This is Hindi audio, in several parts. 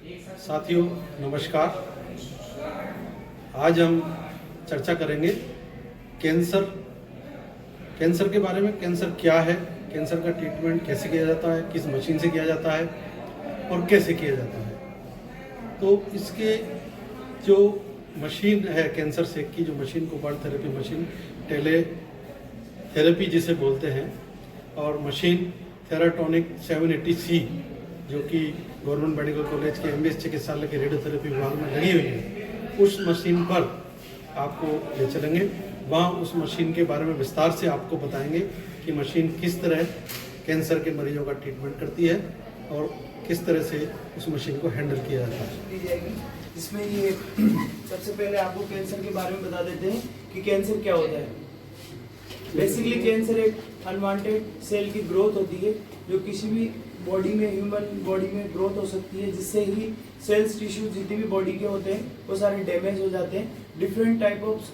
साथियों नमस्कार। आज हम चर्चा करेंगे कैंसर के बारे में। कैंसर क्या है, कैंसर का ट्रीटमेंट कैसे किया जाता है, किस मशीन से किया जाता है और कैसे किया जाता है। तो इसके जो मशीन है कैंसर से की जो मशीन, कोबाल्ट थेरेपी मशीन, टेले थेरेपी जिसे बोलते हैं, और मशीन थेराटोनिक 780C जो कि गवर्नमेंट मेडिकल कॉलेज के MBS चिकित्सालय के रेडियोथेरेपी विभाग में लगी हुई है, उस मशीन पर आपको ले चलेंगे। वहाँ उस मशीन के बारे में विस्तार से आपको बताएंगे कि मशीन किस तरह कैंसर के मरीजों का ट्रीटमेंट करती है और किस तरह से उस मशीन को हैंडल किया जाता है। इसमें ये सबसे पहले आपको कैंसर के बारे में बता देते हैं कि कैंसर क्या होता है। बेसिकली कैंसर एक अनवांटेड सेल की ग्रोथ होती है जो किसी भी बॉडी में, ह्यूमन बॉडी में ग्रोथ हो सकती है, जिससे ही सेल्स, टिश्यू जितने भी बॉडी के होते हैं वो सारे डैमेज हो जाते हैं। Different type of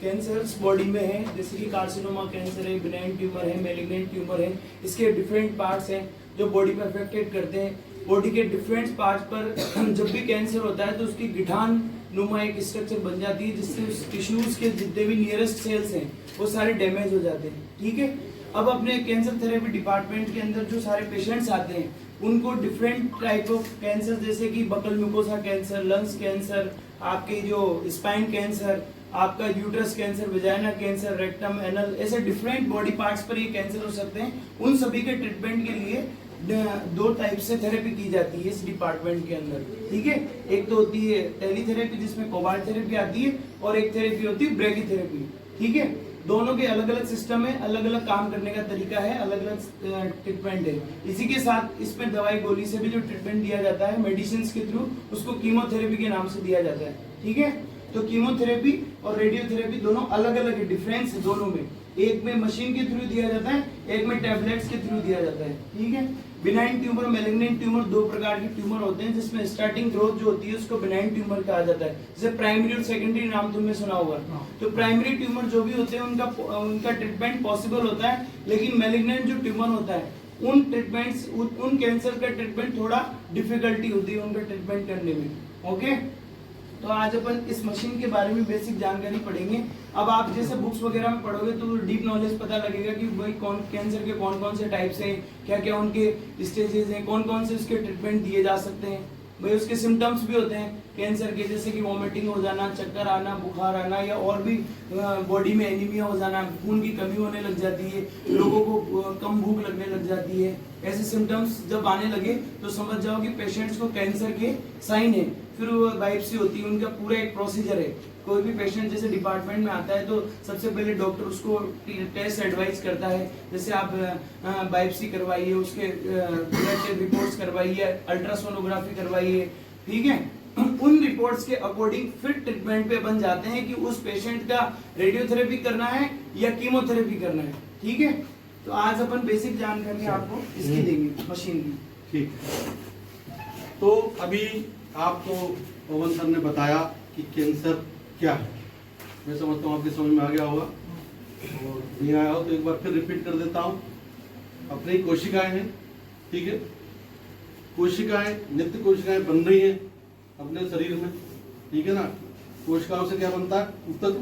cancers body में है, जैसे कि कार्सिनोमा कैंसर है, बिनाइन ट्यूमर है, मैलिग्नेंट ट्यूमर है। इसके डिफरेंट पार्ट्स हैं जो बॉडी पर अफेक्टेड करते हैं। बॉडी के डिफरेंट पार्ट्स पर जब भी कैंसर होता है तो उसकी गिठान नुमा एक स्ट्रक्चर बन जाती है, जिससे उस टिश्यूज के जितने भी नियरेस्ट सेल्स हैं वो सारे डैमेज हो जाते हैं। ठीक है, अब अपने कैंसर थेरेपी डिपार्टमेंट के अंदर जो सारे पेशेंट्स आते हैं उनको डिफरेंट टाइप ऑफ कैंसर, जैसे कि buccal mucosa cancer, lungs cancer, आपके जो स्पाइन कैंसर, आपका uterus cancer, vagina cancer, rectum, anal, ऐसे डिफरेंट बॉडी पार्ट्स पर ये कैंसर हो सकते हैं। उन सभी के ट्रीटमेंट के लिए दो टाइप से थेरेपी की जाती है इस डिपार्टमेंट के अंदर। ठीक है, एक तो होती है टेलीथेरेपी जिसमें कोबाल्ट थेरेपी आती है, और एक थेरेपी होती है ब्रैकीथेरेपी। ठीक है, दोनों के अलग अलग सिस्टम है, अलग अलग काम करने का तरीका है, अलग अलग ट्रीटमेंट है। इसी के साथ इसमें दवाई गोली से भी जो ट्रीटमेंट दिया जाता है मेडिसिन के थ्रू, उसको कीमोथेरेपी के नाम से दिया जाता है। ठीक है, तो कीमोथेरेपी और रेडियोथेरेपी दोनों अलग अलग है, डिफरेंस है दोनों में। एक में मशीन के थ्रू दिया जाता है, एक में टैबलेट्स के थ्रू दिया जाता है। ठीक है, बिनाइन ट्यूमर, मैलिग्नेंट ट्यूमर, दो प्रकार के ट्यूमर होते हैं, जिसमें स्टार्टिंग ग्रोथ जो होती है उसको बिनाइन ट्यूमर कहा जाता है। जैसे प्राइमरी और सेकेंडरी नाम तुमने सुना होगा। तो प्राइमरी ट्यूमर जो भी होते हैं उनका ट्रीटमेंट पॉसिबल होता है, लेकिन मैलिग्नेंट जो ट्यूमर होता है उन ट्रीटमेंट्स, उन कैंसर का ट्रीटमेंट थोड़ा डिफिकल्टी होती है उनका ट्रीटमेंट करने में। ओके, तो आज अपन इस मशीन के बारे में बेसिक जानकारी पढ़ेंगे। अब आप जैसे बुक्स वगैरह में पढ़ोगे तो डीप नॉलेज पता लगेगा कि भाई कौन कैंसर के कौन कौन से टाइप्स हैं, क्या क्या उनके स्टेजेस हैं, कौन कौन से उसके ट्रीटमेंट दिए जा सकते हैं। भाई उसके सिम्टम्स भी होते हैं कैंसर के, जैसे कि वॉमिटिंग हो जाना, चक्कर आना, बुखार आना, या और भी बॉडी में एनीमिया हो जाना, खून की कमी होने लग जाती है, लोगों को कम भूख लगने लग जाती है। ऐसे सिम्टम्स जब आने लगे तो समझ जाओ कि पेशेंट्स को कैंसर के साइन है। फिर वो बायोप्सी होती है, उनका पूरा एक प्रोसीजर है। कोई भी पेशेंट जैसे डिपार्टमेंट में आता है तो सबसे पहले डॉक्टर उसको टेस्ट एडवाइस करता है, जैसे आप बायोप्सी करवाइए, उसके ब्लड रिपोर्ट्स करवाइए, अल्ट्रासोनोग्राफी करवाइए। ठीक है, उन रिपोर्ट्स के अकॉर्डिंग फिर ट्रीटमेंट पे बन जाते हैं कि उस पेशेंट का रेडियोथेरेपी करना है या कीमोथेरेपी करना है। ठीक है, तो आज अपन बेसिक जानकारी आपको इसकी देंगे मशीन की। ठीक, तो अभी आपको पवन सर ने बताया कि कैंसर क्या है। मैं समझता हूँ आपके समझ में आ गया होगा, और नहीं आया हो तो एक बार फिर रिपीट कर देता हूँ। अपनी कोशिकाएं हैं, ठीक है, कोशिकाएं, नित्य कोशिकाएं बन रही हैं अपने शरीर में। ठीक है ना, कोशिकाओं से क्या बनता है? ऊतक,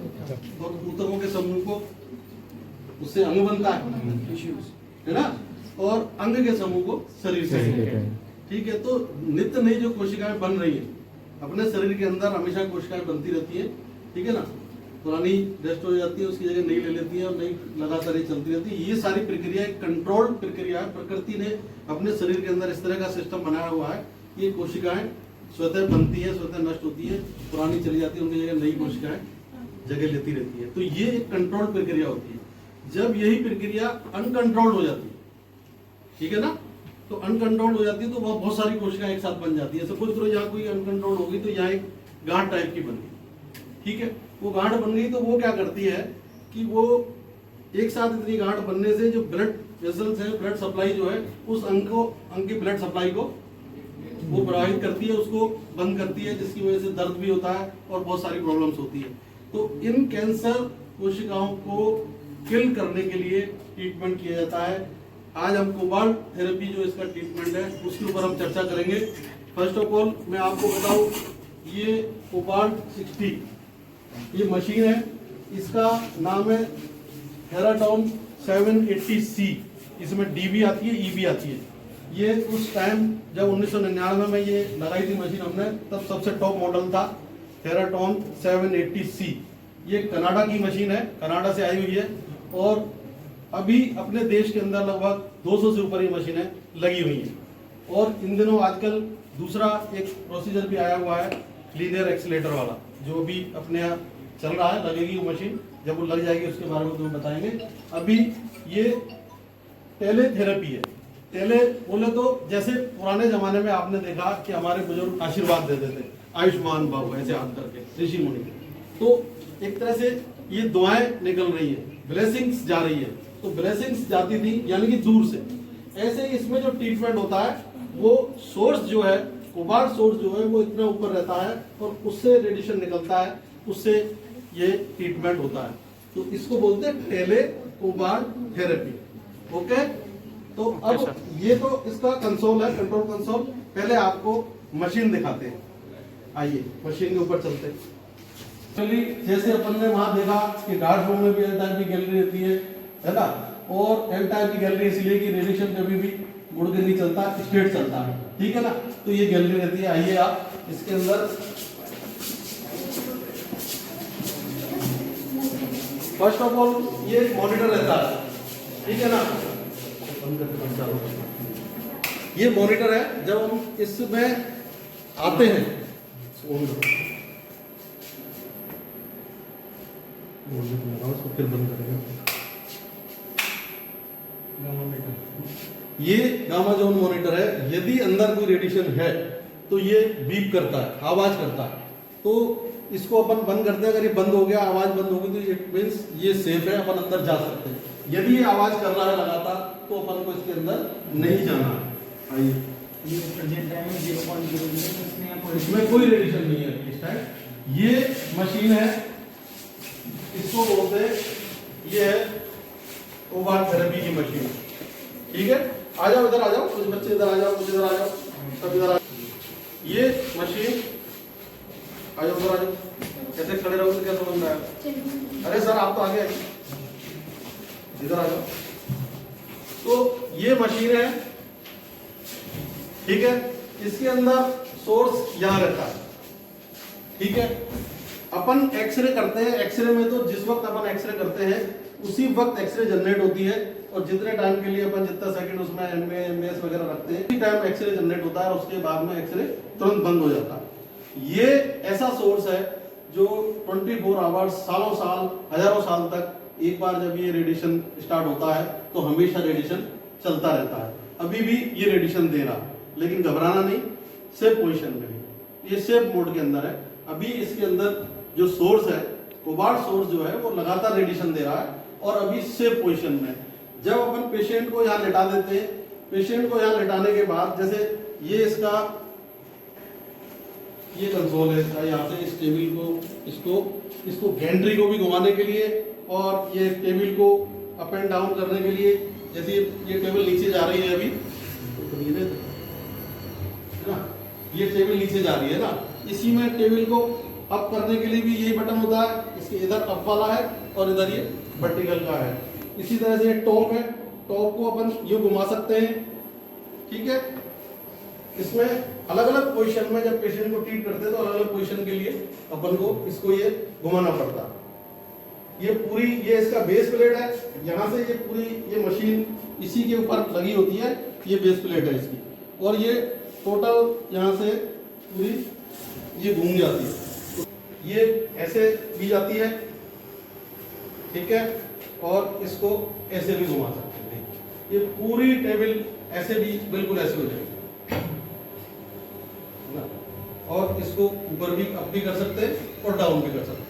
और ऊतकों के समूह को उससे अंग बनता है ना, और अंग के समूह को शरीर से। ठीक है, तो नित्य नई जो कोशिकाएं बन रही हैं अपने शरीर के अंदर, हमेशा कोशिकाएं बनती रहती है। ठीक है ना, पुरानी डेस्ट हो जाती है, उसकी जगह नई ले लेती है, और नई लगातार ही चलती रहती है। ये सारी प्रक्रिया एक कंट्रोल्ड प्रक्रिया है। प्रकृति ने अपने शरीर के अंदर इस तरह का सिस्टम बनाया हुआ है। ये कोशिकाएं स्वतः बनती है, स्वतः नष्ट होती है, पुरानी चली जाती है, उनकी जगह नई कोशिकाएं जगह लेती रहती है। तो ये एक कंट्रोल्ड प्रक्रिया होती है। जब यही प्रक्रिया अनकंट्रोल्ड हो जाती है, ठीक है ना, तो अनकंट्रोल्ड हो जाती है तो वह बहुत सारी कोशिकाएं एक साथ बन जाती है। सपोज करो यहाँ कोई अनकंट्रोल्ड होगी तो यहाँ एक गांठ टाइप की बन गई। ठीक है, वो गांठ बन गई तो वो क्या करती है कि वो एक साथ इतनी गांठ बनने से जो ब्लड वेसल्स है, ब्लड सप्लाई जो है, उस अंग की ब्लड सप्लाई को वो प्रभावित करती है, उसको बंद करती है, जिसकी वजह से दर्द भी होता है और बहुत सारी प्रॉब्लम्स होती है। तो इन कैंसर कोशिकाओं को किल करने के लिए ट्रीटमेंट किया जाता है। आज हम कोबाल्ट थेरेपी जो इसका ट्रीटमेंट है उसके ऊपर हम चर्चा करेंगे। फर्स्ट ऑफ ऑल मैं आपको बताऊं, ये कोबाल्ट 60 ये मशीन है, इसका नाम है हेराटॉन 780C। इसमें डी भी आती है, ई भी आती है। ये उस टाइम जब 1999 में ये लगाई थी मशीन हमने, तब सबसे टॉप मॉडल था हेराटॉन 780C। ये कनाडा की मशीन है, कनाडा से आई हुई है, और अभी अपने देश के अंदर लगभग 200 से ऊपर ये मशीनें लगी हुई हैं। और इन दिनों आजकल दूसरा एक प्रोसीजर भी आया हुआ है, लीनियर एक्सीलेटर वाला, जो भी अपने यहाँ चल रहा है। लगेगी वो मशीन, जब वो लग जाएगी उसके बारे में तुम्हें बताएंगे। अभी ये टेलेथेरेपी है। टेले बोले तो जैसे पुराने जमाने में आपने देखा कि हमारे बुजुर्ग आशीर्वाद देते थे, आयुष्मान बाबू ऐसे हाथ करके, ऋषि मुनि। तो एक तरह से ये दुआएं निकल रही है, ब्लेसिंग्स जा रही है। तो ब्लेसिंग्स जाती थी यानी कि दूर से। ऐसे ही इसमें जो ट्रीटमेंट होता है, वो सोर्स जो है, कोबाल्ट सोर्स जो है, वो इतना ऊपर रहता है और उससे रेडिएशन निकलता है, उससे ये ट्रीटमेंट होता है। तो इसको बोलते हैं टेले कोबाल्ट थेरेपी। ओके, तो अब ये तो इसका कंसोल है, कंट्रोल कंसोल। पहले आपको मशीन दिखाते हैं, आइए मशीन के ऊपर चलते हैं। चलिए, जैसे अपन ने वहां देखा कि डार्क रूम में भी एल टाइप की गैलरी रहती है ना, और एल टाइप की गैलरी इसलिए कि रेडिएशन कभी भी मुड़ के नहीं चलता, स्ट्रेट चलता है, ठीक है ना। तो ये गैलरी रहती है। आइए आप इसके अंदर, फर्स्ट ऑफ ऑल ये मॉनिटर रहता है, ठीक है ना। ये मॉनिटर है, जब हम इसमें आते हैं, उसको फिर बंद करेंगे। ये गामा जोन मॉनिटर है। यदि अंदर कोई रेडिएशन है तो ये बीप करता है, आवाज करता है। तो इसको अपन बंद करते हैं। अगर ये बंद हो गया, आवाज बंद होगी, तो इट मींस ये सेफ है, अपन अंदर जा सकते हैं। यदि ये आवाज कर रहा है लगातार, तो अपन को इसके अंदर नहीं जाना है। आइए, ये प्रेजेंट टाइम में 0.0 इसमें कोई रेडिएशन नहीं है इस टाइम। ये मशीन है, इसको बोलते हैं, ये है कोबाल्ट थेरेपी की मशीन, ठीक है। आ जाओ इधर, आ जाओ, कुछ बच्चे इधर आ जाओ, कुछ इधर आ जाओ, सब इधर आ जाओ। ये मशीन, आ जाओ इधर आ जाओ। कैसे खड़े रहोगे, क्या समझ में आया? अरे सर आप तो आगे आइए, इधर आ जाओ। तो ये मशीन है, ठीक है। इसके अंदर सोर्स यहां रहता है, ठीक है। अपन एक्सरे करते हैं, एक्सरे में तो जिस वक्त अपन एक्सरे करते हैं उसी वक्त एक्सरे जनरेट होती है, और जितने टाइम के लिए अपन जितना सेकंड उसमें एमएस वगैरह रखते हैं, उसी टाइम एक्सरे जनरेट होता है, और उसके बाद में एक्सरे तुरंत बंद हो जाता है। ये ऐसा सोर्स है जो 24 आवर्स, सालों साल, हजारों साल तक, एक बार जब ये रेडिएशन स्टार्ट होता है तो हमेशा रेडिएशन चलता रहता है। अभी भी ये रेडिएशन दे रहा है, लेकिन घबराना नहीं, सेफ पोजीशन में है, ये सेफ मोड के अंदर है। अभी इसके अंदर जो सोर्स है, कोबाल्ट सोर्स जो है, वो लगातार रेडिएशन दे रहा है, और अभी सेफ पोजीशन में। जब अपन पेशेंट को यहाँ लेटा देते हैं, पेशेंट को यहाँ लेटाने के बाद, जैसे ये इसका ये कंसोल है इसका, यहाँ से इस टेबल को, इसको गैंट्री को भी घुमाने के लिए, और ये टेबल को अप एंड डाउन करने के लिए, जैसे ये टेबल नीचे जा रही है अभी, तो है ना, ये टेबल नीचे जा रही है ना, इसी में टेबल को अप करने के लिए भी यही बटन होता है। इसके इधर अप वाला है और इधर ये वर्टिकल का है। इसी तरह से टॉप है, टॉप को अपन ये घुमा सकते हैं, ठीक है। इसमें अलग अलग पोजीशन में जब पेशेंट को ट्रीट करते हैं तो अलग अलग पोजीशन के लिए अपन को इसको ये घुमाना पड़ता है। ये पूरी, ये इसका बेस प्लेट है, यहाँ से ये पूरी ये मशीन इसी के ऊपर लगी होती है, ये बेस प्लेट है इसकी, और ये टोटल यहाँ से पूरी ये घूम जाती है। ये ऐसे भी जाती है, ठीक है, और इसको ऐसे भी घुमा सकते हैं। ये पूरी टेबल ऐसे भी बिल्कुल ऐसे हो जाएगी, और इसको ऊपर भी अप भी कर सकते हैं और डाउन भी कर सकते हैं।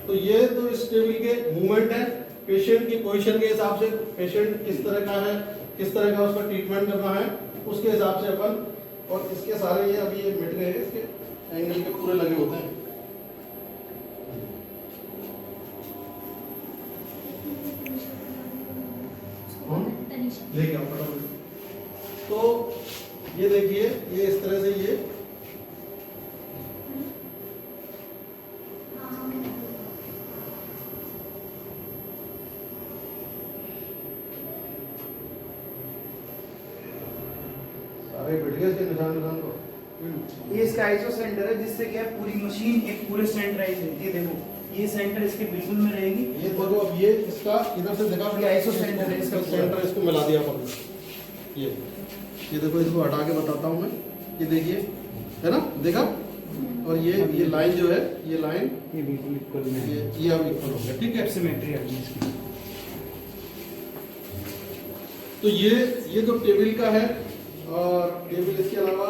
तो ये तो इस टेबल के मूवमेंट है, पेशेंट की पोजीशन के हिसाब से, पेशेंट किस तरह का है, किस तरह का उसका ट्रीटमेंट करना है, उसके हिसाब से अपन, और इसके सारे ये अभी ये मिट गए हैं, इसके एंगल के पूरे लगे होते हैं। लेके आओ फटाफट। तो ये देखिए, ये इस तरह से ये सारे बैठ गए इसके निशान निशान को। ये इसका आइसो सेंटर है, जिससे क्या है पूरी मशीन एक पूरे सेंटराइज रहती है। देखो ये सेंटर इसके बिल्कुल में रहेगी। ये देखो, अब ये इसका इधर से देखा, ये आइसो सेंटर है इसका पूरा। सेंटर इसको मिला दिया अपन ने। ये देखो, इसको हटा के बताता हूँ मैं। ये देखिए, है ना, देखा। और ये लाइन जो है, ये लाइन ये बिल्कुल इक्वल में है। ये अब इक्वल हो गया, ठीक है। सिमेट्री आ गई इसकी। तो ये जो टेबल का है, और टेबल इसके अलावा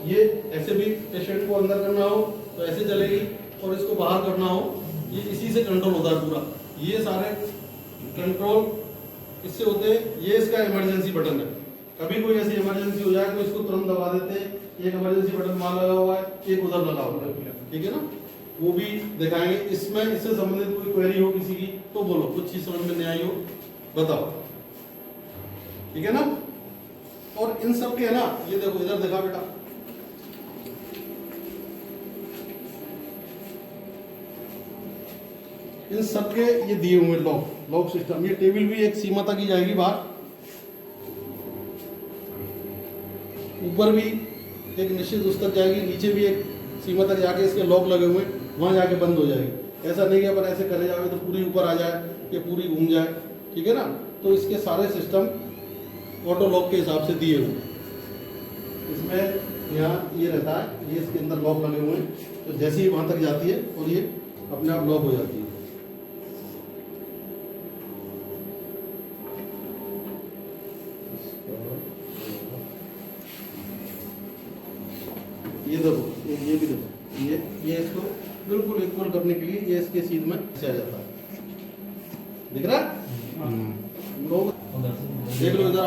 ये ऐसे भी पेशेंट को अंदर करना हो तो ऐसे चलेगी, और इसको बाहर करना हो, ये इसी से कंट्रोल होता है पूरा। ये सारे कंट्रोल इससे होते हैं। ये इसका इमरजेंसी बटन है, कभी कोई ऐसी इमरजेंसी हो जाए तो इसको तुरंत दबा देते हैं। एक इमरजेंसी बटन वहां लगा हुआ है, एक उधर लगा हुआ है, ठीक है ना, वो भी दिखाएंगे। इसमें इससे संबंधित कोई क्वेरी हो किसी की तो बोलो, कुछ चीज समझ में नहीं आई हो बताओ, ठीक है ना। और इन सब के है ना, ये देखो इधर देखा बेटा, इन सब के ये दिए हुए लॉक सिस्टम। ये टेबल भी एक सीमा तक ही जाएगी बाहर, ऊपर भी एक निश्चित उस तक जाएगी, नीचे भी एक सीमा तक जाके इसके लॉक लगे हुए वहां जाके बंद हो जाएगी। ऐसा नहीं कि अपन ऐसे करे जाओगे तो पूरी ऊपर आ जाए, ये पूरी घूम जाए, ठीक है ना। तो इसके सारे सिस्टम ऑटो लॉक के हिसाब से दिए हुए। इसमें यहाँ ये रहता है, ये इसके अंदर लॉक लगे हुए हैं, तो जैसे ही वहां तक जाती है और ये अपने आप लॉक हो जाती है। ये देखो, ये भी देखो, ये इसको बिल्कुल इक्वल करने के लिए ये इसके सीध में से आ जाता है, दिख रहा है लोग, देख लो इधर,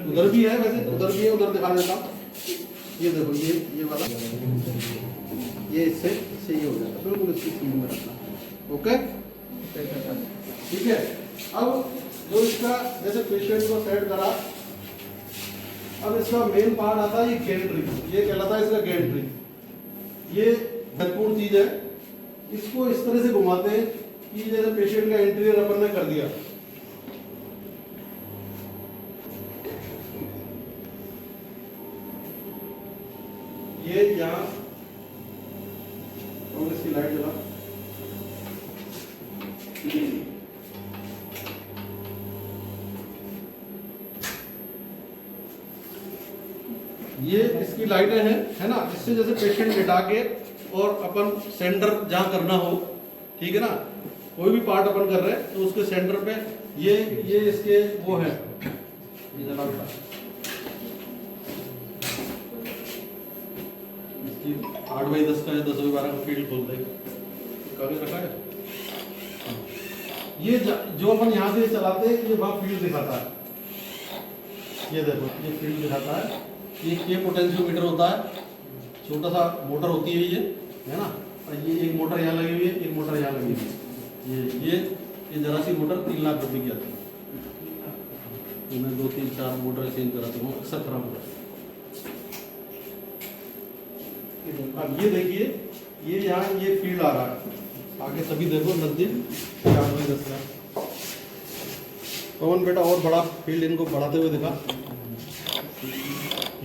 उधर भी है, वैसे उधर भी है, उधर दिखा देता हूं। ये देखो, ये वाला, ये इससे ये हो जाता है, बिल्कुल इसकी सीध में रहता है। ओके, ठीक है। अब जो इसका जैसे पेशेंट को सेट करा, अब इसका मेन पार्ट आता है ये गेंट्री, ये कहलाता है इसका गेंट्री। ये महत्वपूर्ण चीज है, इसको इस तरह से घुमाते हैं कि जैसे पेशेंट का इंटीरियर अपन ने कर दिया, ये यहाँ, और इसकी लाइट जला, ये इसकी लाइटें हैं, है ना। इससे जैसे पेशेंट लिटा के और अपन सेंटर जहां करना हो, ठीक है ना, कोई भी पार्ट अपन कर रहे हैं तो उसके सेंटर पे ये इसके वो है, ये जला बेटा, इसकी 8x10 का या 10x12 का फील्ड खोलते हैं, कागज रखा है। ये जो अपन यहाँ से चलाते हैं, ये वहाँ फील्ड दिखाता है। ये देखो, ये फील्ड दिखाता है। ये पोटेंशियोमीटर होता है, छोटा सा मोटर होती है ये, है ना। और ये एक मोटर यहाँ लगी हुई है, एक मोटर यहाँ लगी हुई है। ये जरा सी मोटर 3 लाख रुपए की आती है। मैं 2, 3, 4 मोटर चेंज कराता हूँ, अक्सर खराब होता है। अब ये देखिए, ये यहाँ ये फील्ड आ रहा है, आगे सभी देखो नजदीक 4x10 का। पवन बेटा और बड़ा फील्ड इनको बढ़ाते हुए दिखा,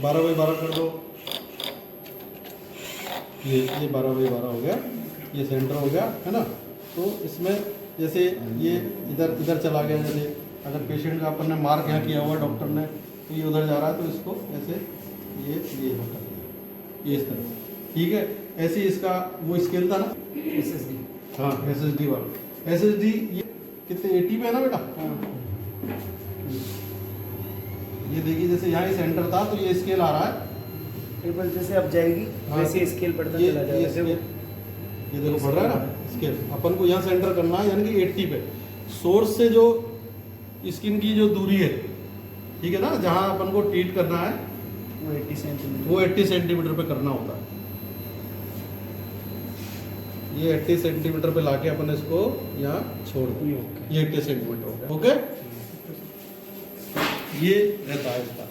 12x12 कर दो। ये 12x12 हो गया, ये सेंटर हो गया, है ना। तो इसमें जैसे ये इधर चला गया, जैसे अगर पेशेंट का अपन ने मार्क यहाँ किया हुआ डॉक्टर ने, तो ये उधर जा रहा है, तो इसको ऐसे ये कर दिया, ये इस तरह से, ठीक है। ऐसे इसका वो स्केल था ना, SSD, हाँ SSD वाला। SSD ये कितने 80 पे है ना बेटा, ये देखिए जैसे यहाँ ये सेंटर था तो ये स्केल आ रहा है, टेबल जैसे अब जाएगी वैसे स्केल बढ़ता चला जाएगा। ये देखो बढ़ रहा है ना स्केल। अपन को यहाँ सेंटर करना है, यानी कि 80 पे सोर्स से जो स्किन की जो दूरी है, ठीक है ना, जहाँ अपन को ट्रीट करना है वो 80 सेंटीमीटर पे करना होता है। ये 80 सेंटीमीटर पे लाके अपन इसको यहाँ छोड़ दें। ये 80 सेंटीमीटर हो गया। ओके, ये रहता है इसका।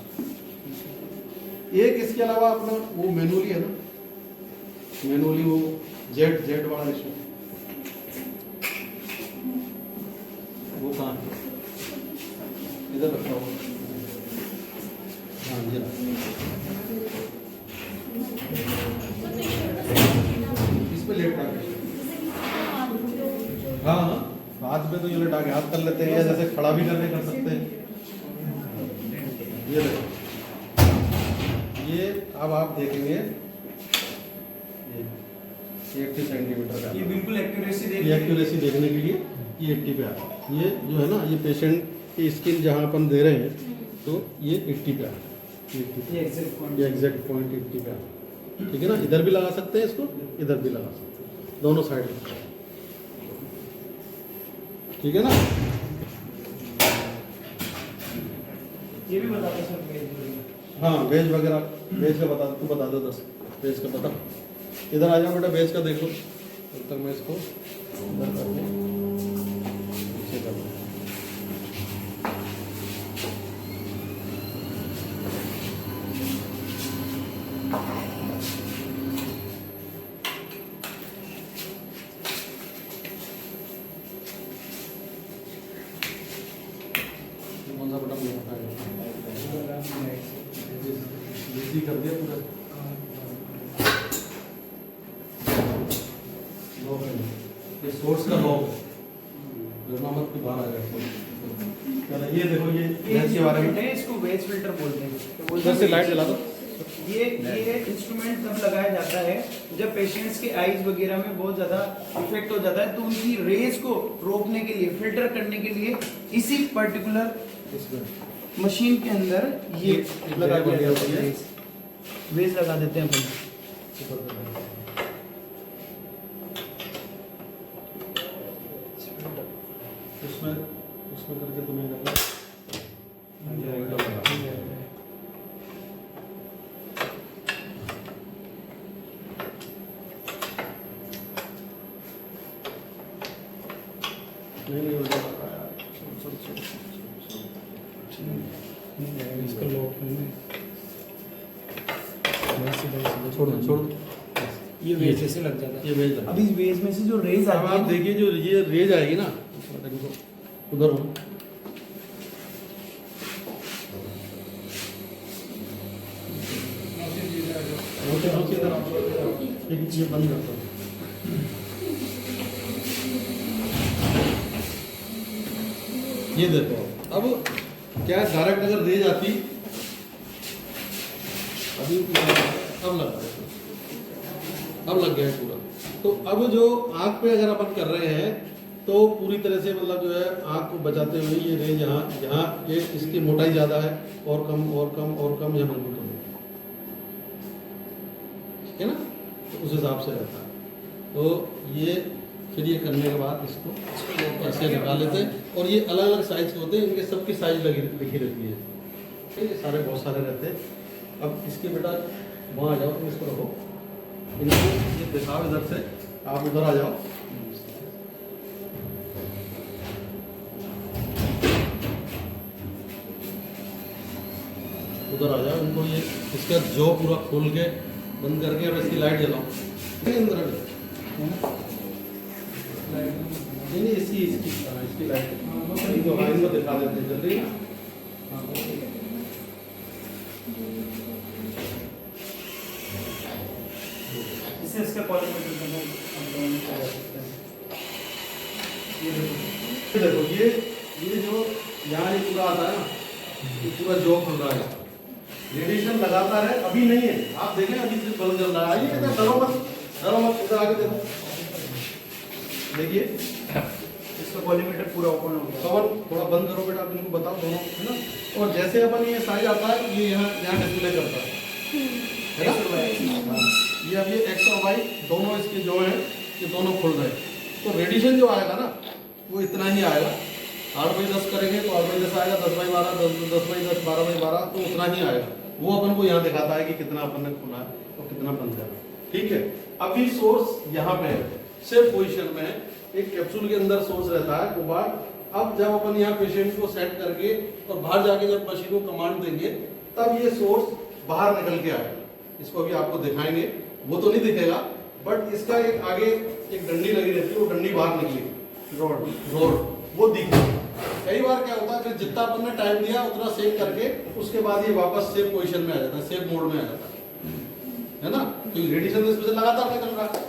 एक इसके अलावा अपना वो मैनुअली है ना, मैनुअली वो जेड वाला रेशो वो कहाँ है? इधर रखा हुआ। हाँ जी, इस पे लेट आके, हाँ हाथ पे तो ये लेट आके हाथ कर लेते हैं, या जैसे खड़ा भी करने कर सकते हैं। ये देखो, ये अब आप देखेंगे ये 80 सेंटीमीटर का, ये बिल्कुल एक्यूरेसी ये एक्यूरेसी देखने के लिए ये 80 पे आता है। ये जो है ना, ये पेशेंट की स्किन जहाँ अपन दे रहे हैं तो ये 80 पे आता है। ये एग्जैक्ट पॉइंट 80 पे आता है। ठीक है ना, इधर भी लगा सकते हैं इसको, इधर भी लगा सकते हैं, दोनों साइड। ठीक है ना, ये भी बता दो सर। हाँ वेज वगैरह, वेज का बता, तू बता दो 10 वेज का बता। इधर आ जाओ बेटा, वेज का देख लो, तब तक मैं इसको इधर करके नीचे कर दूँ। कौन सा बटन नहीं होता है? बिजली कर दिया पूरा। लॉक है, ये सोर्स का लॉक है, जो मत के बाहर आ जाए। चलो ये देखो, ये गैस के बारे में, इसको वेज फिल्टर बोलते हैं। तो इधर से लाइट जला दो। ये इंस्ट्रूमेंट तब लगाया जाता है जब पेशेंट्स के आईज वगैरह में बहुत ज्यादा इफेक्ट हो जाता है, तो उनकी रेज को रोकने के लिए, फिल्टर करने के लिए इसी पर्टिकुलर मशीन के अंदर ये लगा दिया जाता है। वेज लगा देते हैं अपन। उसमें करके तुम्हें लगा नहीं उल्टा लगा यार। इसका लॉक छोड़ दो। ये वेज से लग जाता है। ये वेज लगा। अभी इस वेज में से जो रेज अब आती आप है, देखिए, जो ये रेज आएगी ना, उधर हो, ये बंद करता हूँ। ये देखो, अब क्या है, डायरेक्ट अगर रेज आती, अभी अब लग गया, अब लग गया है पूरा। तो अब जो आँख पे अगर अपन कर रहे हैं तो पूरी तरह से मतलब जो है आँख को बचाते हुए ये रेंज यहाँ ये इसकी मोटाई ज़्यादा है, और कम और कम और कम, यहाँ बिल्कुल कम, ठीक है ना, तो उस हिसाब से रहता है। तो ये फिर ये करने के बाद इसको ऐसे निकाल लेते हैं, और ये अलग अलग साइज के होते हैं, इनके सबकी साइज लिखी रहती है, ठीक है, सारे बहुत सारे रहते हैं। अब इसके बेटा वहाँ आ जाओ, तुम इसको रखो, इनको ये दिखाओ इधर से, आप उधर आ जाओ, उधर आ जाओ, इनको ये इसका जो पूरा खोल के बंद करके अब इसकी लाइट जलाओ। नहीं इसकी लाइट तो इनको दिखा देते हैं जल्दी ना। इससे इसका पॉलीमीटर देखो ये जो यहाँ ये पूरा आता है ना, ये पूरा जो खुल रहा है, रेडिएशन लगातार है, अभी नहीं है, आप देखें अभी सिर्फ बल्ब जल रहा है। ये डरो मत, इधर आगे देखो, देखिए इसका पॉलीमीटर पूरा ओपन हो गया। कवर थोड़ा बंद करो बेटा, आप इनको बताओ दोनों, है ना। और जैसे अपन ये साइज आता है, ये यहाँ डिस्प्ले करता है ना। ये अब ये एक्स और वाई दोनों इसके जो है, ये दोनों खुल रहे हैं, तो रेडिएशन जो आएगा ना वो इतना ही आएगा। 8/10 करेंगे तो 8/10 आएगा, 10/12, 10/10, 12/12, तो उतना ही आएगा। वो अपन को यहाँ दिखाता है कि कितना अपन ने खुला है और कितना बंद है, ठीक है। अभी सोर्स यहाँ पे है, सेफ पोजीशन में एक कैप्सूल के अंदर सोर्स रहता है कोबाल्ट। अब जब अपन यहाँ पेशेंट को सेट करके और बाहर जाके जब मशीन को कमांड देंगे तब ये सोर्स बाहर निकल के आएगा। इसको अभी आपको दिखाएंगे, वो तो नहीं दिखेगा बट इसका एक आगे एक डंडी लगी रहती है, वो डंडी बाहर निकली रोड वो दिखेगी। कई बार क्या होता है फिर जितना अपन ने टाइम दिया उतना सेव करके उसके बाद ये वापस सेव पोजीशन में आ जाता है, सेव मोड में आ जाता है ना। क्योंकि रेडिएशन इसमें से लगातार निकल रहा है।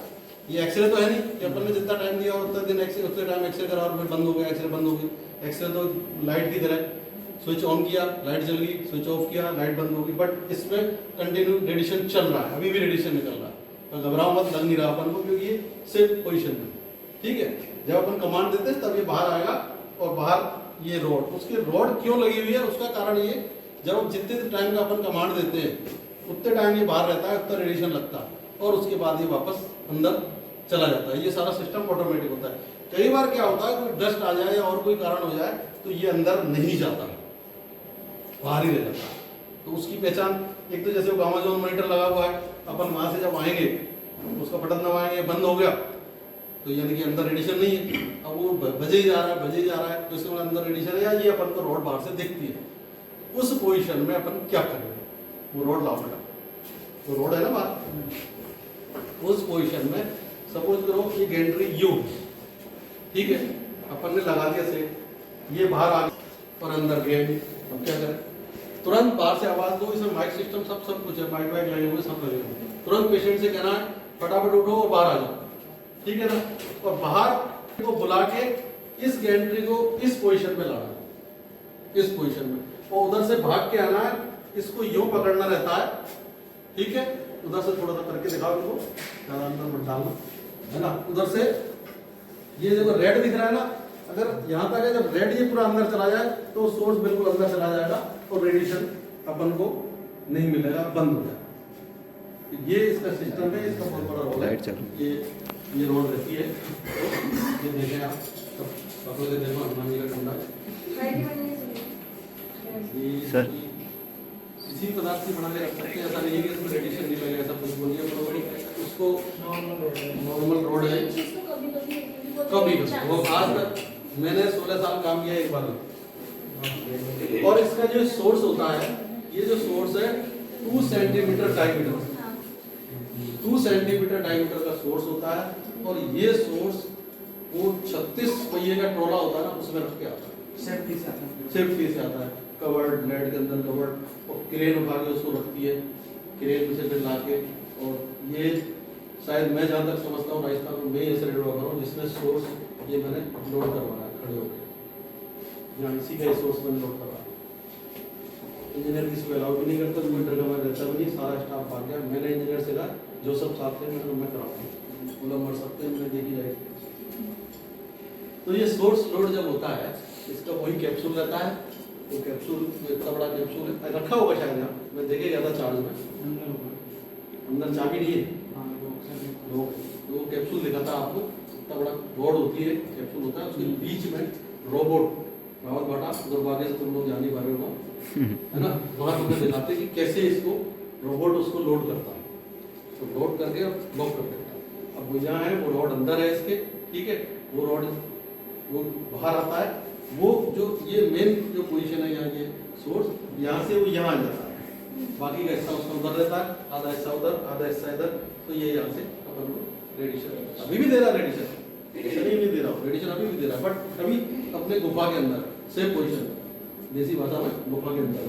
ये एक्सरे तो है नहीं कि अपन ने जितना टाइम दिया उतना दिन एक्सरे उतने टाइम एक्सरे करा और फिर बंद हो गया, एक्सरे बंद हो गई। एक्सरे तो लाइट की तरह स्विच ऑन किया लाइट जल गई, स्विच ऑफ किया लाइट बंद हो गई, बट इसमें कंटिन्यू रेडिएशन चल रहा है, अभी भी रेडिएशन निकल रहा है। तो घबराओ मत, लग नहीं रहा अपन को क्योंकि ये सेफ पोजीशन में, ठीक है। जब अपन कमांड देते हैं तब ये बाहर आएगा और बाहर ये रोड, उसकी रोड क्यों लगी हुई है उसका कारण ये, जब जितने टाइम का अपन कमांड देते हैं उतने टाइम ये बाहर रहता है, उतना रेडिएशन लगता है और उसके बाद ये वापस अंदर चला जाता है। ये सारा सिस्टम ऑटोमेटिक होता है। कई बार क्या होता है कोई डस्ट आ जाए या और कोई कारण हो जाए तो ये अंदर नहीं जाता, बाहर ही रह जाता है। तो उसकी पहचान एक तो जैसे वो गामा जोन मॉनिटर लगा हुआ है, अपन वहां से जब आएंगे उसका बटन दबाएंगे बंद हो गया तो यानी कि अंदर रेडिएशन नहीं है। अब वो बजे ही जा रहा है तो इसके बाद अंदर रेडिएशन है या ये अपन को रोड बाहर से दिखती है। उस पोजीशन में अपन क्या करेंगे, वो रोड लाओ बेटा, वो रोड है ना बाहर, उस पोजीशन में सपोज करो ये गेंट्री यू, ठीक है, अपन ने लगा दिया से ये बाहर आ गया और अंदर गया। अब क्या करें, तुरंत बाहर से आवाज दो, इसमें माइक सिस्टम सब कुछ है, माइक वाइक लगे हुए सब लगे हुए, तुरंत पेशेंट से कहना है फटाफट उठो और बाहर आ जाओ, ठीक है ना। और बाहर को बुला के इस गेंट्री को इस पोजीशन में लाना, इस पोजीशन में, और उधर से भाग के आना है, इसको यूं पकड़ना रहता है, ठीक है। उधर से थोड़ा सा करके दिखाओ इनको, ज्यादा अंदर मत डालना, है ना। उधर से ये देखो रेड दिख रहा है ना, अगर यहाँ तक है, जब रेड ये पूरा अंदर चला जाए तो सोर्स बिल्कुल अंदर चला जाएगा और रेडिएशन अपन को नहीं मिलेगा, बंद हो जाएगा। ये इसका सिस्टम है, इसका बहुत बड़ा रोल है। ये रोड रहती है, ये देखें आप सब कपड़ों से देखो, हनुमान जी का डंडा सर इसी पदार्थ से बना के रख सकते हैं। ऐसा नहीं है कि इसमें रेडिएशन नहीं लगेगा, ऐसा कुछ बोलिए उसको नॉर्मल रोड है। कभी वो आज तक मैंने 16 साल काम किया एक बार। और इसका जो सोर्स होता है, ये जो सोर्स है 2 सेंटीमीटर डायमीटर, 2 सेंटीमीटर डायमीटर का सोर्स होता है। और ये सोर्स वो 36 पहिए का ट्रोला होता है ना, उसमें रख के आता है, सेफ्टी से आता है, कवर्ड नेट के अंदर कवर्ड, और क्रेन उठा के उसको रखती है, क्रेन से फिर ला के। और ये शायद मैं जहाँ तक समझता हूँ राजस्थान में मैं ऐसे रेड कर रहा हूँ जिसमें सोर्स ये मैंने लोड करवाया खड़े होकर, यहाँ इसी का सोर्स मैंने लोड करवाया। इंजीनियर किसी को अलाउ भी नहीं करता, मीटर का मैं रहता भी नहीं, सारा स्टाफ भाग गया। मैंने इंजीनियर से कहा जो सब साथ थे मैं कराऊँ, बोला मर सकते हैं, मैं देखी जाएगी। तो ये सोर्स लोड जब होता है, इसका वही कैप्सूल रहता है, तो कैप्सूल इतना बड़ा कैप्सूल है, रखा होगा शायद यहाँ, मैं देखे गया था चार्ज में, अंदर चाबी नहीं है, वो कैप्सूल दिखा था आपको, इतना बड़ा रोड होती है, कैप्सूल होता है, उसके बीच में रोबोट रावत बाटा दुर्भाग्य से तुम लोग जाने पा रहे हो, है ना, वहाँ तुम्हें दिखाते कि कैसे इसको रोबोट उसको लोड करता है, तो लोड करके लॉक कर देता है। अब वो जहाँ है वो रोड अंदर है इसके, ठीक है, वो रोड वो बाहर आता है, वो जो ये मेन जो पोजीशन है यहाँ ये सोर्स, यहाँ से वो यहाँ आ जाता है, बाकी का हिस्सा उसका उधर रहता है, आधा हिस्सा उधर आधा हिस्सा इधर। तो ये यहाँ से अपन को रेडिएशन अभी भी दे रहा है, रेडिएशन नहीं दे रहा हूँ, रेडिएशन अभी भी दे रहा है, बट अभी अपने गुफा के अंदर सेम पोजीशन, देसी भाषा में गुफा के अंदर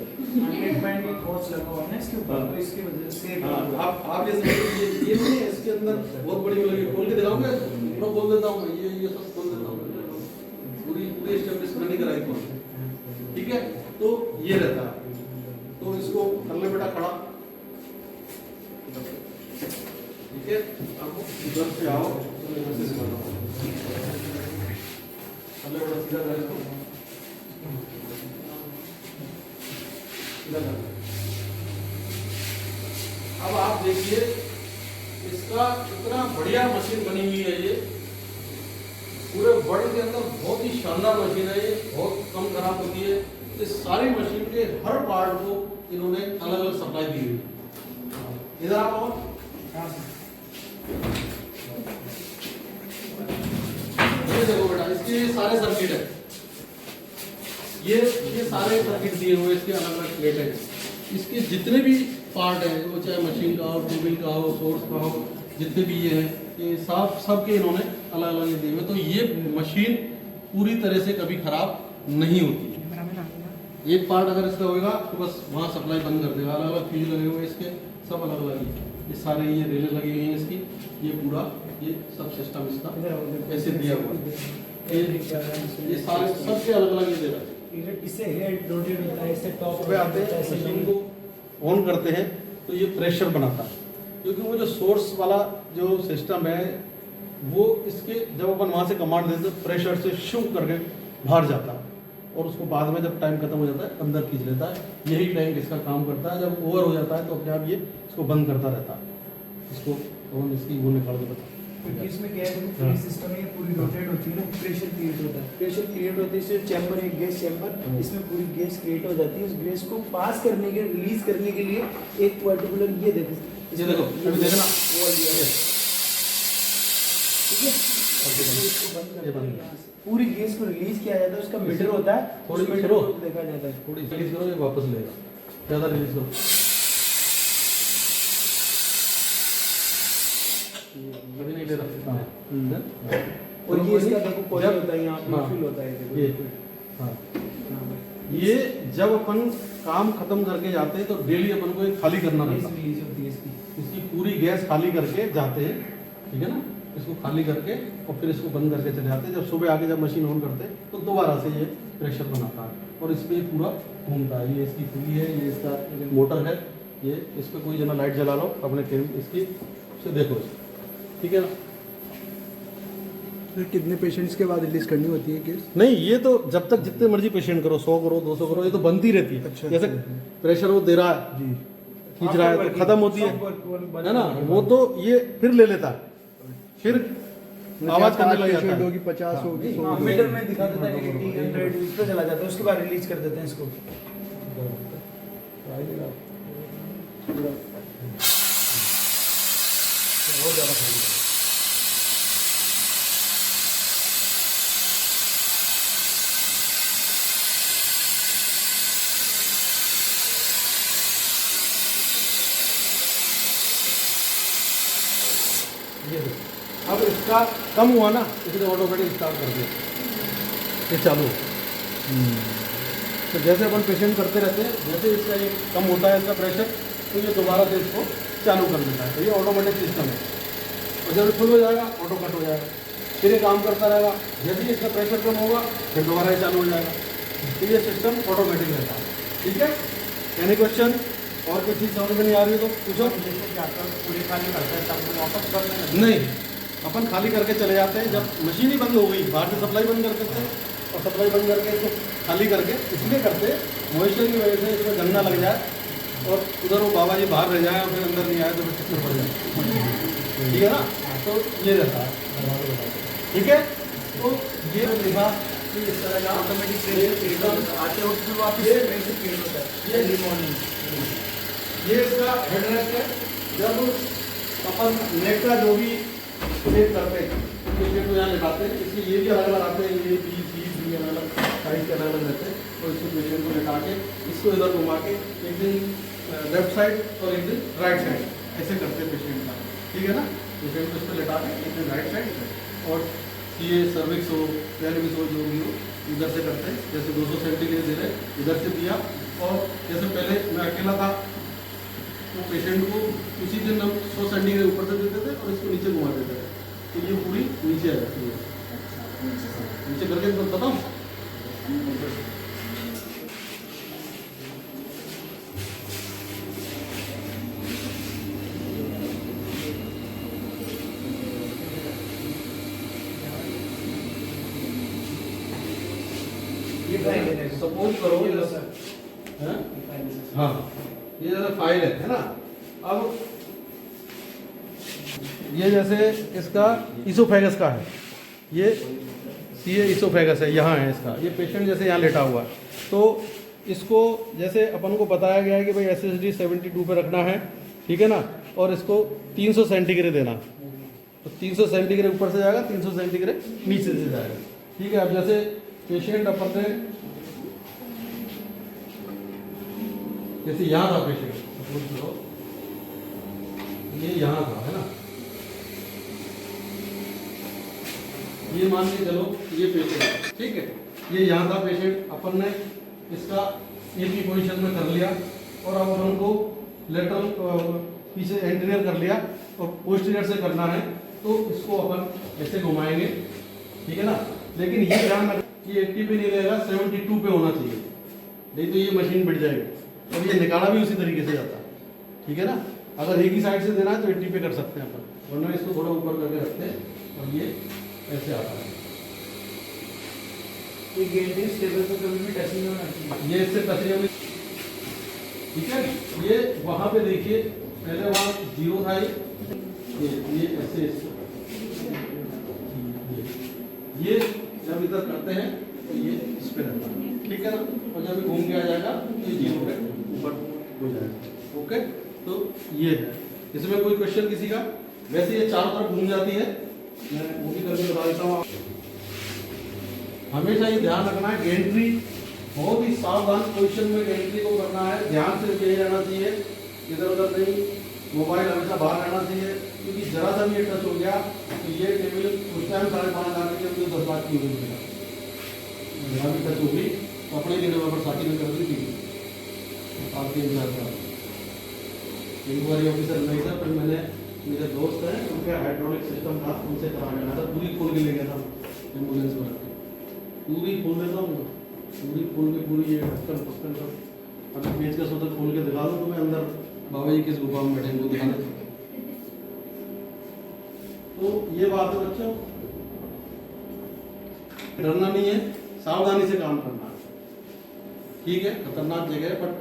इसकी वजह से आप ये नहीं है, इसके अंदर बहुत बड़ी लगी, खोल के दिखाऊंगा, पूरा खोल देता हूँ मैं, ये सब खोल देता हूँ, पूरी स्टेप नहीं कराई कौन, ठीक है। तो ये रहता है, तो इसको कर ले बेटा खड़ा, ठीक है। आपको इधर से आओ, इधर से सिखाता हूँ, कर ले बेटा सीधा कर इसको, अब आप देखिए इसका कितना बढ़िया मशीन बनी हुई है। ये पूरे वर्ल्ड के अंदर बहुत ही शानदार मशीन है, ये बहुत कम खराब होती है। इस सारी मशीन के हर पार्ट को इन्होंने अलग अलग सप्लाई दी हुई है। इधर आप ये देखो बेटा, इसके ये सारे सर्किट है, ये सारे सर्किट दिए हुए, इसके अलग अलग प्लेट है। इसके जितने भी पार्ट हैं, वो चाहे मशीन का हो, ट्यूबिंग का हो, सोर्स का हो, जितने भी ये हैं, ये सब के इन्होंने अलग अलग दिए हुए। तो ये मशीन पूरी तरह से कभी खराब नहीं होती। एक पार्ट अगर इसका होगा तो बस वहाँ सप्लाई बंद कर देगा। अलग अलग फ्यूज लगे हुए इसके, सब अलग अलग है। ये सारे ये रेलें लगी हुई हैं इसकी, ये पूरा ये सब सिस्टम इसका ऐसे दिया हुआ है। ये सारे सबके अलग अलग ये दे रहा है। इससे हेड रोटेट होता है, इससे टॉप सुबह आते हैं, मशीन को ऑन करते हैं तो ये प्रेशर बनाता है, क्योंकि वो जो सोर्स वाला जो सिस्टम है वो इसके जब अपन वहाँ से कमांड देते हैं प्रेशर से शू करके बाहर जाता है, और उसको बाद में जब टाइम खत्म हो जाता है अंदर खींच लेता है। यही टैंक इसका काम करता है। जब ओवर हो जाता है तो अपने आप ये इसको बंद करता रहता है। इसको और इसकी वो निकाल के बता। क्योंकि इसमें क्या है, पूरी सिस्टम है पूरी रोटेट होती है ना, प्रेशर क्रिएट होता है। प्रेशर क्रिएट होते है, चैम्बर है गैस चैम्बर, इसमें पूरी गैस क्रिएट हो जाती है। उस गैस को पास करने के रिलीज करने के लिए एक पर्टिकुलर ये देखो अभी देखना ठीक है, पूरी गैस को रिलीज किया जाता है। उसका मीटर होता है, थोड़ी मीटर करो, को देखा जाता है। थोड़ी रिलीज करो, ये वापस लेगा। ज़्यादा रिलीज करो, कभी नहीं ले रहा। और ये इसका देखो कोई होता है यहाँ पे, फिल होता है देखो ये। हाँ, ये जब अपन काम खत्म करके जाते हैं तो डेली अपन को ये खाली करना पड़ता है। रिलीज होती है इसकी। इसकी पूरी गैस खाली करके जाते हैं, ठीक है ना। इसको खाली करके और फिर इसको बंद करके चले जाते हैं। जब सुबह आके जब मशीन ऑन करते हैं तो दोबारा से ये प्रेशर बनाता है और इस पर पूरा घूमता है। ये इसकी खुली है, ये इसका मोटर है। ये इस पर कोई जना लाइट जला लो अपने इसकी से देखो इसको, ठीक है ना। फिर कितने पेशेंट्स के बाद रिलीज करनी होती है केस? नहीं, ये तो जब तक जितने मर्जी पेशेंट करो, 100 करो 200 करो, ये तो बनती रहती है। अच्छा, जैसे प्रेशर वो दे रहा है जी, खींच रहा है तो खत्म होती है ना, वो तो ये फिर ले लेता है, फिर आवाज करने लग जाता है। होगी 50 होगी 100 मीटर में दिखा देता है कि 100 इस पे चला जाता है, उसके बाद रिलीज कर देते हैं इसको। बहुत ज़्यादा खाली है। ये देखो, अब इसका कम हुआ ना, इसलिए ऑटोमेटिक स्टार्ट कर दिया, ये चालू। तो जैसे अपन पेशेंट करते रहते हैं, जैसे इसका ये कम होता है इसका प्रेशर, तो ये दोबारा से इसको चालू कर देता है। तो ये ऑटोमेटिक सिस्टम है, और जब फुल हो जाएगा ऑटो कट हो जाएगा, फिर ये काम करता रहेगा। जब भी इसका प्रेशर कम होगा फिर दोबारा ये चालू हो जाएगा। तो ये सिस्टम ऑटोमेटिक रहता है, ठीक है। एनी क्वेश्चन और कोई चीज़ समझ में नहीं आ रही तो पूछो। पूरी खाली करता है तब वापस कर देना। नहीं, अपन खाली करके चले जाते हैं। जब मशीन ही बंद हो गई, बाहर से सप्लाई बंद कर देते हैं, और सप्लाई बंद करके इसको खाली करके इसलिए करते हैं मॉइस्चर की वजह से इसमें गंदा लग जाए और उधर वो बाबा जी बाहर रह जाए और फिर अंदर नहीं आए तो फिर चक्कर पड़ जाए, ठीक है ना। तो ये रहता है, ठीक है। तो ये लिखा कि इस तरह का ऑटोमेटिक आते वक्त फिर वापस ये प्रेशर क्रिएट होता है। ये अर्ली मॉर्निंग ये इसका हेडरेस्ट है। जब अपन नेक का जो भी चेक करते हैं पेशेंट को यहाँ लिटाते हैं, इसलिए ये भी अलग अलग आते हैं, ये बी सी डी अलग अलग साइज के अलग अलग रहते हैं। और इसको पेशेंट को लिटा के इसको इधर घुमा के एक दिन लेफ्ट साइड और एक दिन राइट साइड ऐसे करते हैं पेशेंट का, ठीक है ना। पेशेंट को इस पर लिटा के एक दिन राइट साइड और ये सर्विक्स हो पेल्विस हो जो भी हो इधर से करते हैं। जैसे 200 सेंटीग्रेड दे रहे इधर से दिया, और जैसे पहले मैं अकेला था तो पेशेंट को उसी दिन हम 100 सेंटीग्रेड ऊपर से देते थे और इसको नीचे घुमा देते थे, तो ये पूरी नीचे आ जाती है। नीचे करके बताऊँ, सपोज करो हैं? हाँ, ये जैसे फाइल है ना। अब ये जैसे इसका इसोफेगस का है, ये इसोफेगस है, यहाँ है इसका। ये पेशेंट जैसे यहाँ लेटा हुआ है, तो इसको जैसे अपन को बताया गया है कि भाई SSD 72 पे रखना है, ठीक है ना। और इसको 300 सेंटीग्रेड देना, तो 300 सेंटीग्रेड ऊपर से जाएगा, 300 सेंटीग्रेड नीचे से जाएगा। ठीक है, अब जैसे पेशेंट अपन ने जैसे यहाँ था पेशेंट, ये यहाँ था, है ना, ये मान के चलो ये पेशेंट, ठीक है, ये यहाँ था पेशेंट, अपन ने इसका एक ही पोजीशन में कर लिया और अब अपन को लेटरल पीछे एंटीरियर कर लिया और पोस्टीरियर से करना है, तो इसको अपन ऐसे घुमाएंगे, ठीक है ना। लेकिन ये ध्यान रखना, ये 80 पे नहीं रहेगा, 72 पे होना चाहिए, नहीं तो ये मशीन बिट जाएगी। और ये निकाला भी उसी तरीके से जाता है, ठीक है ना। अगर एक ही साइड से देना है तो 80 पे कर सकते हैं अपन, वरना इसको थोड़ा ऊपर करके रखते हैं और ये ऐसे आता है। ये गेंडी स्टेबल पे कभी भी टच नहीं होना चाहिए, ये इससे टच नहीं होगी, ठीक है। ये वहां पे देखिए, पहले वहां 0 था, ये ऐसे ये जब इधर करते हैं तो ये इस पे रहता है, ठीक है ना। और जब घूम के आ जाएगा तो ये 0 पे ऊपर हो जाएगा। ओके, तो ये है, इसमें कोई क्वेश्चन किसी का? वैसे ये चारों तरफ घूम जाती है, मैं वो भी करके बता देता हूँ। हमेशा ये ध्यान रखना है, एंट्री बहुत ही सावधान पोजीशन में एंट्री को करना है, ध्यान से किया जाना चाहिए, इधर उधर नहीं, मोबाइल हमेशा बाहर रहना चाहिए, क्योंकि जरा सा भी टच हो गया तो ये टेबल उस टाइम 5:30 लाख के 10 लाख की हो गई, जरा भी टच होगी तो अपने लिए नंबर साथी में कर दी थी आपके इंतजार। इंक्वायरी ऑफिसर नहीं था, पर मैंने, मेरे दोस्त हैं, उनके हाइड्रोलिक सिस्टम था, उनसे कराने गया था, पूरी खोल के ले गया था एम्बुलेंस में, पूरी खोल देता हूँ, पूरी खोल के पूरी ये ढक्कन पक्कन सब, अगर पेज का सोता खोल के दिखा दूँ तो मैं अंदर बाबा जी किस गुफा में बैठे उनको दिखा देता। तो ये बात है बच्चों, डरना नहीं है, सावधानी से काम करना है, ठीक है। खतरनाक जगह है बट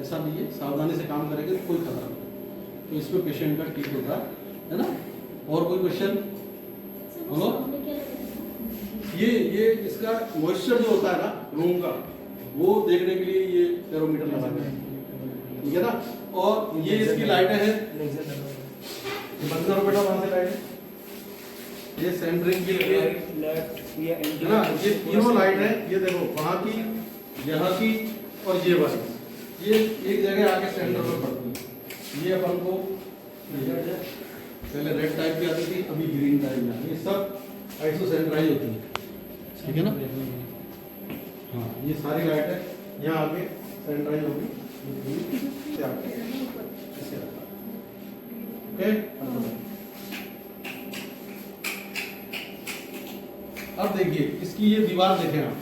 ऐसा नहीं है, सावधानी से काम करेंगे तो कोई खतरा नहीं, तो इसमें पेशेंट का ठीक होगा, है ना। और कोई क्वेश्चन बोलो। ये इसका मॉइस्चर जो होता है ना रूम का, वो देखने के लिए ये बैरोमीटर लगा है, ठीक है ना। और ये इसकी लाइटें हैं, बंद करो बेटा वहां से लाइट, ये सेंटरिंग के लिए लेफ्ट या है ना, ये तीनों लाइट है, ये देखो वहां की, यहाँ की और ये वाली, ये एक जगह आके सेंटर में पड़ती है। ये अपन को पहले रेड टाइप की आती थी, अभी ग्रीन टाइप में, ये सब आइसोसेंट्राइज होती है, ठीक है ना। हाँ, ये सारी लाइट है, यहाँ आके सेंट्राइज होगी, ओके। अब देखिए इसकी ये दीवार देखें आप,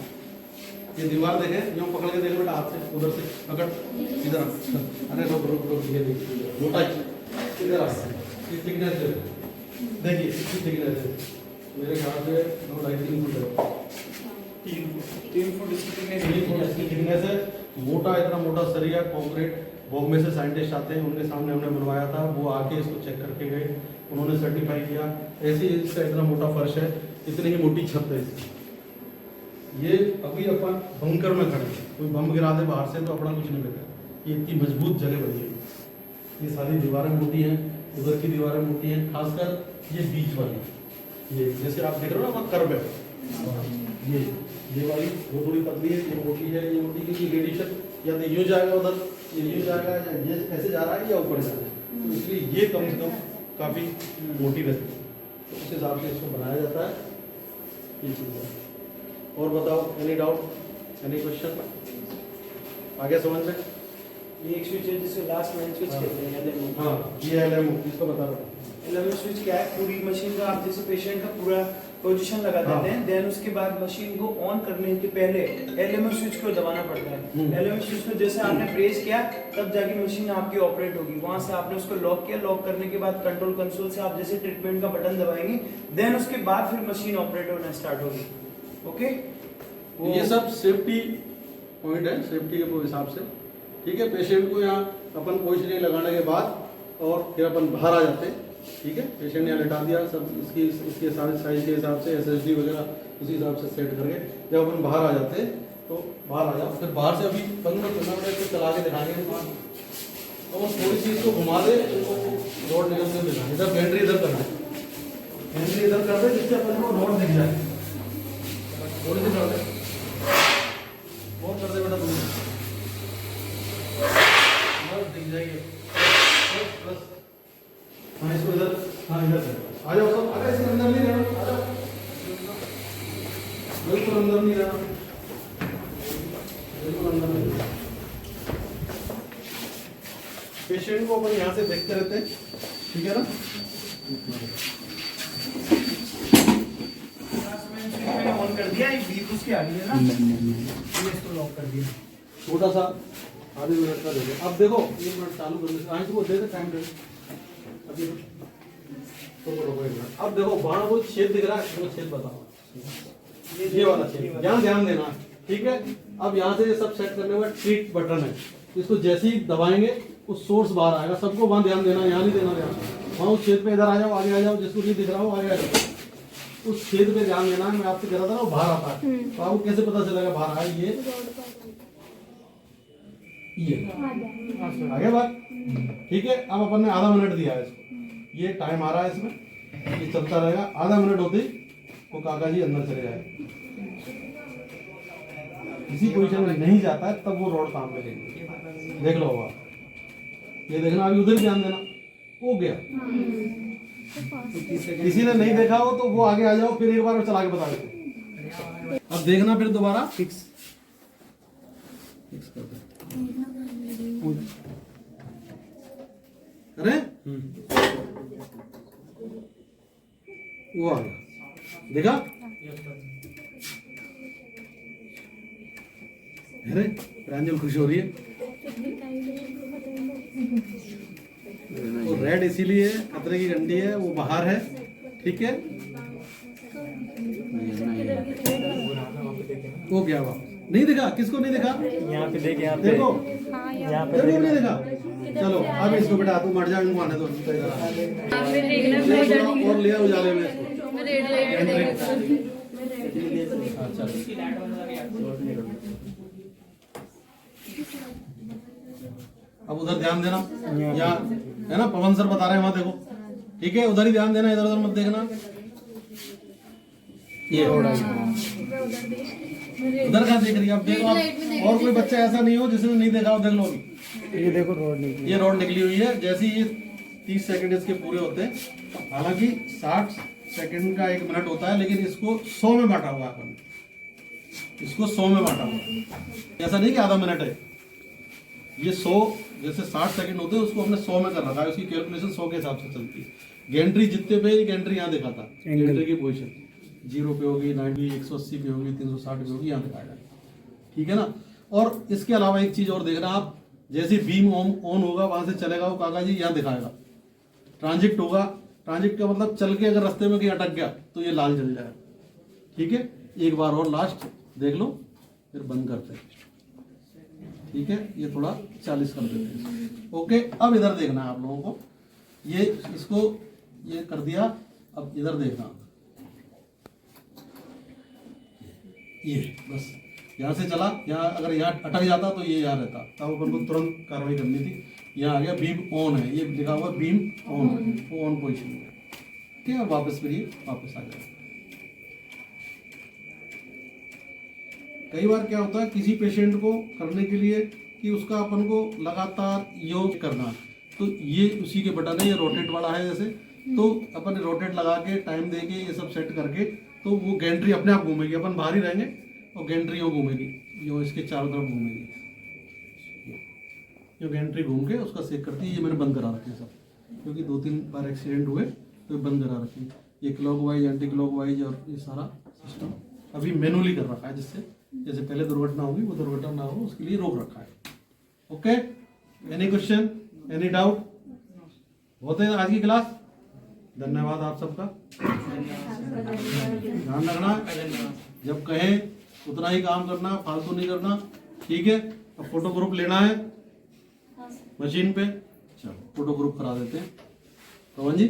ये दीवार देखें, यूँ पकड़ के देखो बेटा, हाथ से उधर से पकड़, इधर अरे रुक रुक रुक, ये देखिए मोटाई इधर आ, ये थिकनेस देखिए, इसकी थिकनेस है मेरे ख्याल से 2.5-3 फुट है, 3 फुट इसकी थिकनेस है। मोटा, इतना मोटा सरिया कंक्रीट, बॉम्बे से साइंटिस्ट आते हैं, उनके सामने हमने बनवाया था, वो आके इसको चेक करके गए, उन्होंने सर्टिफाई किया। ऐसे ही इसका इतना मोटा फर्श है, इतनी ही मोटी छत है इसकी। ये अभी अपन बंकर में खड़े हैं, कोई बम गिरा दे बाहर से तो अपना कुछ नहीं लगेगा, ये इतनी मजबूत जगह बनी है। ये सारी दीवारें मोटी हैं, उधर की दीवारें मोटी हैं, खासकर ये बीच वाली, ये जैसे आप देख रहे हो ना वहाँ कर्व है, ये वाली वो थोड़ी पतली है, ये मोटी है, ये मोटी, क्योंकि रेडिएशन या तो यूँ जाएगा उधर, ये यूँ जाएगा, या ये ऐसे जा रहा है या ऊपर जा रहा है, तो इसलिए ये कम से कम काफ़ी मोटी रहती है, तो उस हिसाब से इसको बनाया जाता है। ये चीज़ है। और बताओ, एनी डाउट, एनी क्वेश्चन, आगे समझ में? ये एक स्विच है जिसे लास्ट लाइन स्विच कहते हैं, LMO। हाँ, ये LMO, इसको बता रहा LMO स्विच क्या है? पूरी मशीन का आप जैसे पेशेंट का पूरा पोजीशन लगा देते हैं, देन उसके बाद मशीन को ऑन करने के पहले LMO स्विच को दबाना पड़ता है। LMO स्विच को जैसे आपने प्रेस किया तब जाके मशीन आपकी ऑपरेट होगी, वहां से आपने उसको लॉक किया, लॉक करने के बाद कंट्रोल कंसोल से आप जैसे ट्रीटमेंट का बटन दबाएंगे, देन उसके बाद फिर मशीन ऑपरेट होना स्टार्ट होगी। ओके, ये सब सेफ्टी पॉइंट है, सेफ्टी के हिसाब से, ठीक है। पेशेंट को यहाँ अपन पोजिशनिंग लगाने के बाद और फिर अपन बाहर आ जाते हैं, ठीक है। पेशेंट ने यहाँ लिटा दिया, सब इसके सारे साइज के हिसाब से SSD वगैरह उसी हिसाब से सेट करके जब अपन बाहर आ जाते हैं तो बाहर आ जाओ, फिर बाहर से अभी 15-15 मिनट से चला के दिखाएंगे, तो बस थोड़ी सी इसको घुमा दे, रोड निकलते दिखाएंगे, इधर बैटरी इधर करना है, एंट्री इधर कर दे जिससे अपन को रोड दिख जाए। थोड़ी सी कर दे, बहुत कर दे बेटा तुम, बस दिख जाएगी बस। हाँ इसको इधर, हाँ इधर आ जाओ सब, अरे इसके अंदर नहीं रहना, आ जाओ बिल्कुल अंदर नहीं रहना, बिल्कुल अंदर नहीं रहना। पेशेंट को अपन यहाँ से देखते रहते हैं, ठीक है ना। मैंने ऑन कर दिया, एक बीप उसके आ गई है ना, ये इसको लॉक कर दिया। छोटा सा आधे मिनट का दे दे। अब देखो 1 मिनट चालू करने से आगे को दे दे, टाइम दे दे। अभी तो रुको 1 मिनट। अब देखो वहां वो छेद दिख रहा है, वो छेद बताओ, ये वाला छेद, यहाँ ध्यान देना, ठीक है। अब यहाँ से सब सेट करने के बाद ट्रीट बटन है, इसको जैसे ही दबाएंगे उस सोर्स बाहर आएगा। सबको वहां ध्यान देना, यहाँ नहीं देना ध्यान, वहां उस छेद पे इधर आ जाओ, आगे आ जाओ, जिसको नहीं दिख रहा हो आगे आ जाओ, उस छेद पे ध्यान देना। मैं आपसे कह रहा था ना वो बाहर आता है, तो आपको कैसे पता चलेगा बाहर आया? ये आगे बात, ठीक है। अब अपन ने आधा मिनट दिया है इसको, ये टाइम आ रहा है इसमें, ये चलता रहेगा। आधा मिनट होते ही वो काका जी अंदर चले जाए, किसी पोजीशन में नहीं जाता है तब वो रोड काम पे लेंगे। देख लो आप, ये देखना, अभी उधर ध्यान देना, हो गया। किसी ने नहीं देखा हो तो वो आगे आ जाओ, फिर एक बार चला के बता देते। अब देखना फिर दोबारा फिक्स कर दे। अरे वो आ गया, देखा? अरे प्रांजल खुश हो रही है। वो रेड इसीलिए खतरे की घंटी है, वो बाहर है, ठीक है। वो क्या हुआ? नहीं देखा? किसको नहीं देखा? यहाँ पे देख, यहाँ पे देखो, यहाँ पे देखो नहीं देखा। चलो अब इसको बेटा तू मर जा, इनको आने दो। और लिया उजाले में इसको। अब उधर ध्यान देना, यहाँ है ना, पवन सर बता रहे हैं वहां देखो, ठीक है। उधर ही ध्यान देना, इधर उधर मत देखना। ये उधर का देख रही है, अब देखो आप, और कोई बच्चा ऐसा नहीं हो जिसने नहीं देखा हो, देख लो अभी। ये देखो रोड निकली, ये रोड निकली हुई है। जैसे ही 30 सेकंड इसके पूरे होते हैं, हालांकि 60 सेकंड का 1 मिनट होता है, लेकिन इसको 100 में बांटा हुआ है अपन, इसको 100 में बांटा हुआ है। ऐसा नहीं कि आधा मिनट है, ये 100 जैसे 60 सेकंड होते हैं उसको हमने 100 में कर रखा है। उसकी कैलकुलेशन 100 के हिसाब से चलती है। गेंट्री जितने पे, गेंट्री यहाँ दिखाता, गेंट्री की पोजीशन 0 पे होगी, 90, 180 पे होगी, 360 पे होगी, यहाँ दिखाएगा, ठीक है ना। और इसके अलावा एक चीज और देखना आप, जैसे बीम ऑन होगा वहां से चलेगा वो काका जी, यहाँ दिखाएगा। ट्रांजिट होगा, ट्रांजिट का मतलब चल के अगर रास्ते में कहीं अटक गया तो ये लाल जल जाएगा, ठीक है। एक बार और लास्ट देख लो, फिर बंद करते हैं, ठीक है। ये थोड़ा 40 कर देते हैं, ओके। अब इधर देखना है आप लोगों को, ये इसको ये कर दिया। अब इधर देखना, ये बस यहाँ से चला, यहाँ अगर यहाँ अटक जाता तो ये यहाँ रहता, तब अपन को तुरंत कार्रवाई करनी थी। यहाँ आ गया बीम ऑन है, ये लिखा हुआ बीम ऑन है, वो ऑन पोजिशन में, ठीक है। वापस फिर ये वापस आ जाएगा। कई बार क्या होता है, किसी पेशेंट को करने के लिए कि उसका अपन को लगातार योग करना, तो ये उसी के बटन है, ये रोटेट वाला है जैसे, तो अपन रोटेट लगा के टाइम दे के ये सब सेट करके, तो वो गेंट्री अपने आप घूमेगी, अपन बाहर ही रहेंगे और गेंट्री यो घूमेगी, यो इसके चारों तरफ घूमेगी, यो गेंट्री घूम के उसका सेक करती है। ये मैंने बंद करा रखे हैं सब, क्योंकि 2-3 बार एक्सीडेंट हुए तो बंद करा रखे हैं। ये clock wise, anti clock wise, और ये सारा सिस्टम अभी मैनुअली कर रखा है, जिससे जैसे पहले दुर्घटना होगी वो दुर्घटना ना हो, उसके लिए रोक रखा है। Okay, any question, any doubt? होते हैं आज की क्लास। धन्यवाद आप सबका, ध्यान रखना, जब कहें उतना ही काम करना, फालतू नहीं करना, ठीक है। अब फोटो ग्रुप लेना है मशीन पे, चलो फोटो ग्रुप करा देते हैं। पवन जी।